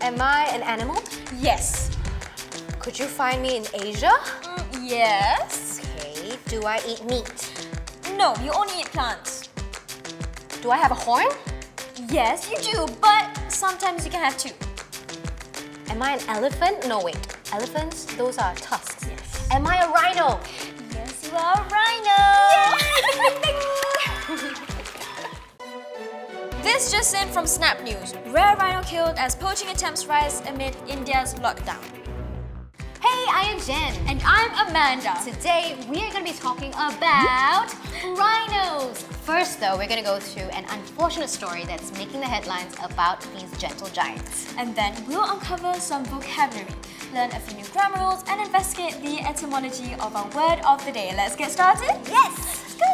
Am I an animal? Yes. Could you find me in Asia? Yes. Okay. Do I eat meat? No, you only eat plants. Do I have a horn? Yes, you do, but sometimes you can have two. Am I an elephant? No, wait. Elephants? Those are tusks. Yes. Am I a rhino? Yes, you are a rhino. This just in from Snapnews. Rare rhino killed as poaching attempts rise amid India's lockdown. Hey, I am Jen. And I'm Amanda. Today, we are going to be talking about rhinos. First, though, we're going to go through an unfortunate story that's making the headlines about these gentle giants. And then we'll uncover some vocabulary, learn a few new grammar rules, and investigate the etymology of our word of the day. Let's get started? Yes! Let's go!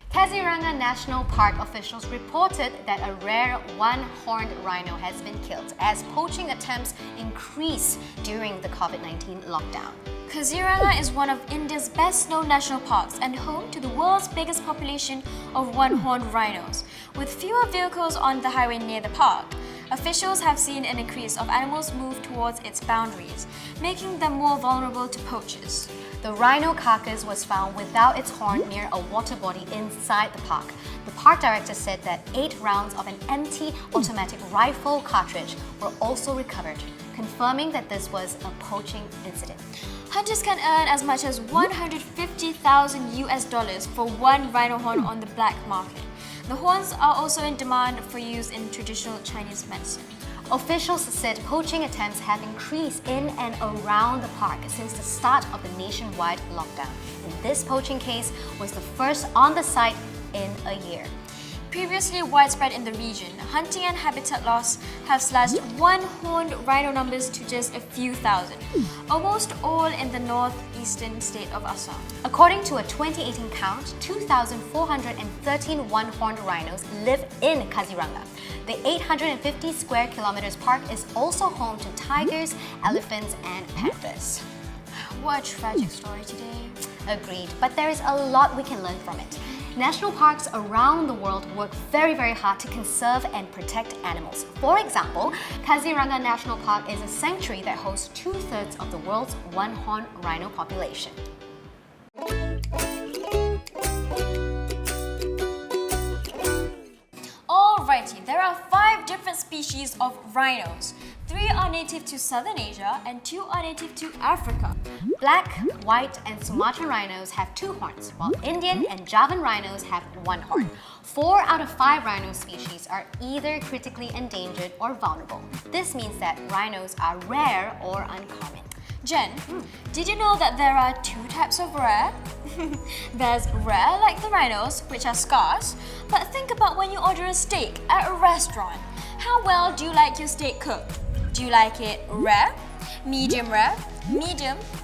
Kaziranga National Park officials reported that a rare one-horned rhino has been killed as poaching attempts increase during the COVID-19 lockdown. Kaziranga is one of India's best-known national parks and home to the world's biggest population of one-horned rhinos. With fewer vehicles on the highway near the park, officials have seen an increase of animals move towards its boundaries, making them more vulnerable to poachers. The rhino carcass was found without its horn near a water body inside the park. The park director said that 8 rounds of an empty automatic rifle cartridge were also recovered, confirming that this was a poaching incident. Hunters can earn as much as $150,000 for one rhino horn on the black market. The horns are also in demand for use in traditional Chinese medicine. Officials said poaching attempts have increased in and around the park since the start of the nationwide lockdown. And this poaching case was the first on the site in a year. Previously widespread in the region, hunting and habitat loss have slashed one-horned rhino numbers to just a few thousand, almost all in the northeastern state of Assam. According to a 2018 count, 2,413 one-horned rhinos live in Kaziranga. The 850 square kilometers park is also home to tigers, elephants, and panthers. What a tragic story today. Agreed, but there is a lot we can learn from it. National parks around the world work very, very hard to conserve and protect animals. For example, Kaziranga National Park is a sanctuary that hosts 2/3 of the world's one-horned rhino population. Alrighty, there are 5 different species of rhinos. 3 are native to Southern Asia and 2 are native to Africa. Black, white, and Sumatran rhinos have 2 horns, while Indian and Javan rhinos have 1 horn. 4 out of 5 rhino species are either critically endangered or vulnerable. This means that rhinos are rare or uncommon. Jen, did you know that there are 2 types of rare? There's rare like the rhinos, which are scarce, but think about when you order a steak at a restaurant. How well do you like your steak cooked? Do you like it rare, medium,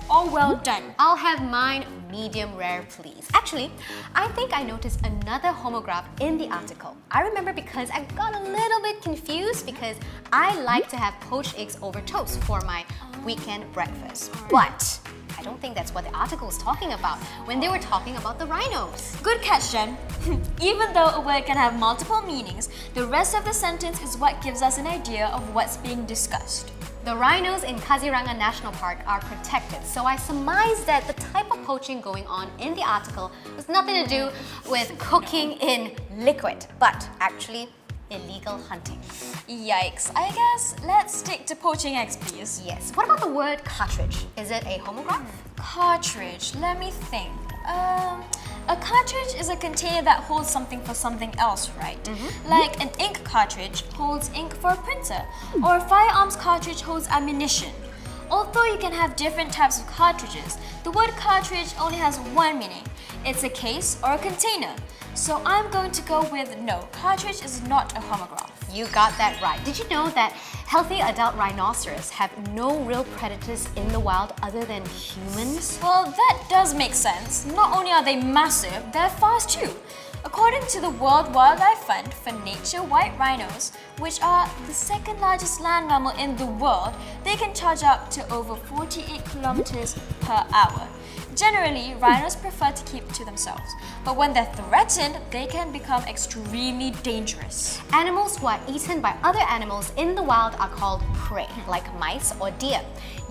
or well done? I'll have mine medium rare, please. Actually, I think I noticed another homograph in the article. I remember because I got a little bit confused because I like to have poached eggs over toast for my weekend breakfast. But I don't think that's what the article was talking about when they were talking about the rhinos. Good catch, Jen. Even though a word can have multiple meanings, the rest of the sentence is what gives us an idea of what's being discussed. The rhinos in Kaziranga National Park are protected, so I surmise that the type of poaching going on in the article was nothing to do with cooking in liquid, but actually illegal hunting. Yikes. I guess let's stick to poaching eggs, please. Yes. What about the word cartridge? Is it a homograph? Cartridge. Let me think. A cartridge is a container that holds something for something else, right? Like an ink cartridge holds ink for a printer, or a firearms cartridge holds ammunition. Although you can have different types of cartridges, the word cartridge only has one meaning. It's a case or a container. So I'm going to go with no, cartridge is not a homograph. You got that right. Did you know that healthy adult rhinoceros have no real predators in the wild other than humans? Well, that does make sense. Not only are they massive, they're fast too. According to the World Wildlife Fund, for nature white rhinos, which are the second largest land mammal in the world, they can charge up to over 48 kilometers per hour. Generally, rhinos prefer to keep to themselves, but when they're threatened, they can become extremely dangerous. Animals who are eaten by other animals in the wild are called prey, like mice or deer.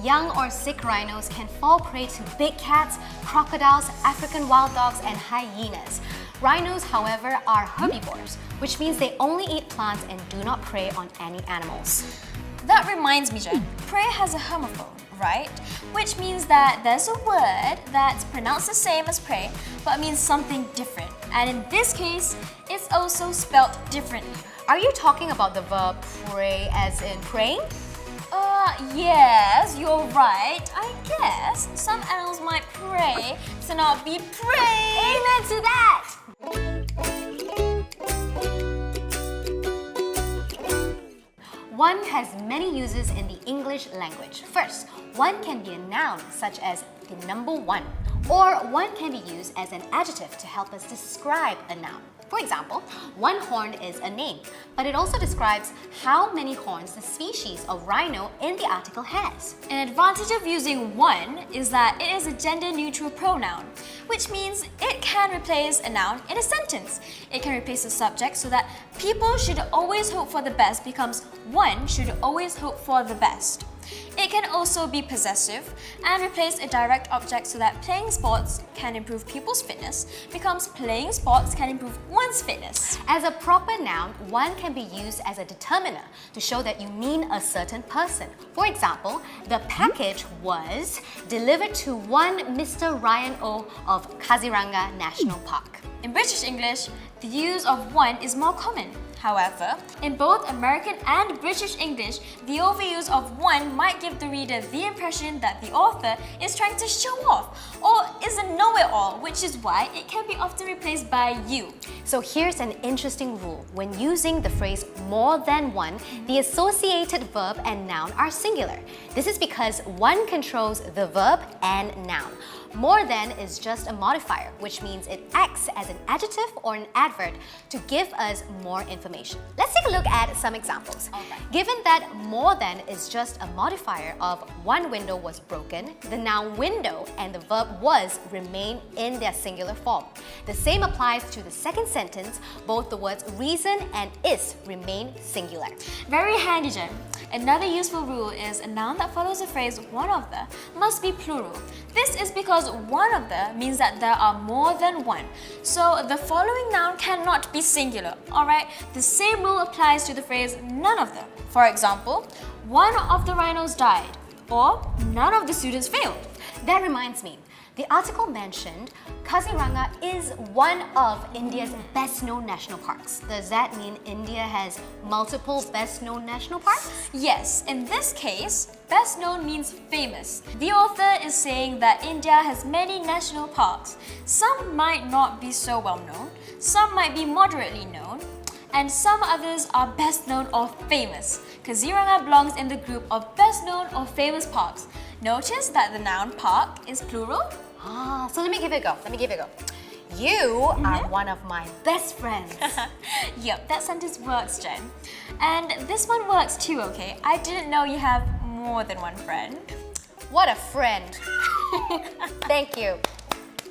Young or sick rhinos can fall prey to big cats, crocodiles, African wild dogs, and hyenas. Rhinos, however, are herbivores, which means they only eat plants and do not prey on any animals. That reminds me, Jen, prey has a homophone, right? Which means that there's a word that's pronounced the same as prey, but means something different. And in this case, it's also spelt differently. Are you talking about the verb pray as in praying? Yes, you're right. I guess some animals might pray to not be prey. Amen to that! One has many uses in the English language. First, one can be a noun, such as the number one, or one can be used as an adjective to help us describe a noun. For example, one horn is a name, but it also describes how many horns the species of rhino in the article has. An advantage of using one is that it is a gender-neutral pronoun, which means it can replace a noun in a sentence. It can replace a subject so that people should always hope for the best becomes one should always hope for the best. It can also be possessive and replace a direct object so that playing sports can improve people's fitness becomes playing sports can improve one's fitness. As a proper noun, one can be used as a determiner to show that you mean a certain person. For example, the package was delivered to one Mr. Ryan O of Kaziranga National Park. In British English, the use of one is more common. However, in both American and British English, the overuse of one might give the reader the impression that the author is trying to show off or is a know-it-all, which is why it can be often replaced by you. So here's an interesting rule. When using the phrase more than one, the associated verb and noun are singular. This is because one controls the verb and noun. More than is just a modifier, which means it acts as an adjective or an adverb to give us more information. Let's take a look at some examples. Given that more than is just a modifier of one window was broken, the noun window and the verb was remain in their singular form. The same applies to the second sentence. Both the words reason and is remain singular. Very handy, Jen. Another useful rule is a noun that follows the phrase one of the must be plural. This is because one of the means that there are more than one. So the following noun cannot be singular, alright? The same rule applies to the phrase none of them. For example, one of the rhinos died, or none of the students failed. That reminds me, the article mentioned Kaziranga is one of India's best-known national parks. Does that mean India has multiple best-known national parks? Yes, in this case, best known means famous. The author is saying that India has many national parks. Some might not be so well known, some might be moderately known, and some others are best known or famous. Kaziranga belongs in the group of best known or famous parks. Notice that the noun park is plural. So let me give it a go. You are one of my best friends. Yep, that sentence works, Jen. And this one works too, okay? I didn't know you have more than one friend. What a friend. Thank you.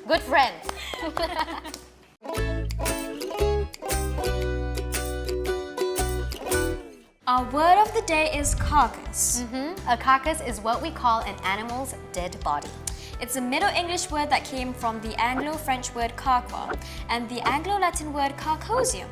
Good friend. Our word of the day is carcass. A carcass is what we call an animal's dead body. It's a Middle English word that came from the Anglo-French word carqua and the Anglo-Latin word carcosium.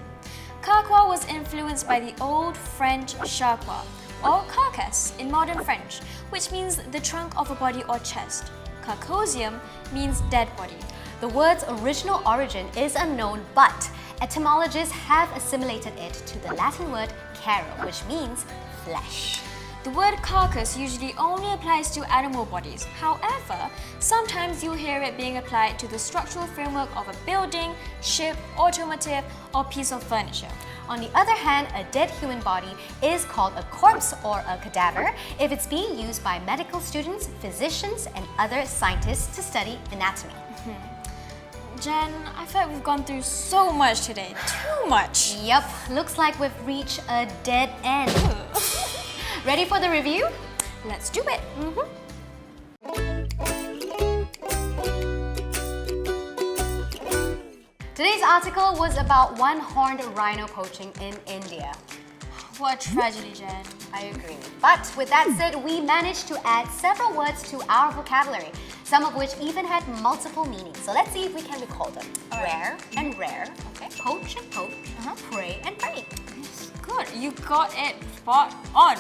Carqua was influenced by the Old French charqua, or carcass in modern French, which means the trunk of a body or chest. Carcosium means dead body. The word's original origin is unknown, but etymologists have assimilated it to the Latin word caro, which means flesh. The word carcass usually only applies to animal bodies. However, sometimes you'll hear it being applied to the structural framework of a building, ship, automotive, or piece of furniture. On the other hand, a dead human body is called a corpse or a cadaver if it's being used by medical students, physicians, and other scientists to study anatomy. Jen, I feel like we've gone through so much today. Too much. Yep, looks like we've reached a dead end. Ready for the review? Let's do it. Today's article was about one-horned rhino poaching in India. What a tragedy, Jen. I agree. But with that said, we managed to add several words to our vocabulary, some of which even had multiple meanings. So let's see if we can recall them. Rare and rare. Okay. Poach and poach. Prey and prey. Good, you got it spot on.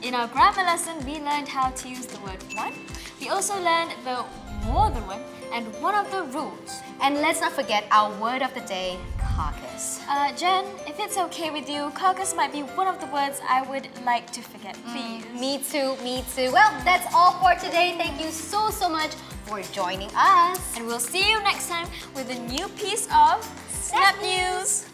In our grammar lesson, we learned how to use the word one. We also learned the more than one and one of the rules. And let's not forget our word of the day, carcass. Jen, if it's okay with you, carcass might be one of the words I would like to forget, please. Me too, me too. Well, that's all for today. Thank you so much for joining us. And we'll see you next time with a new piece of Snap News.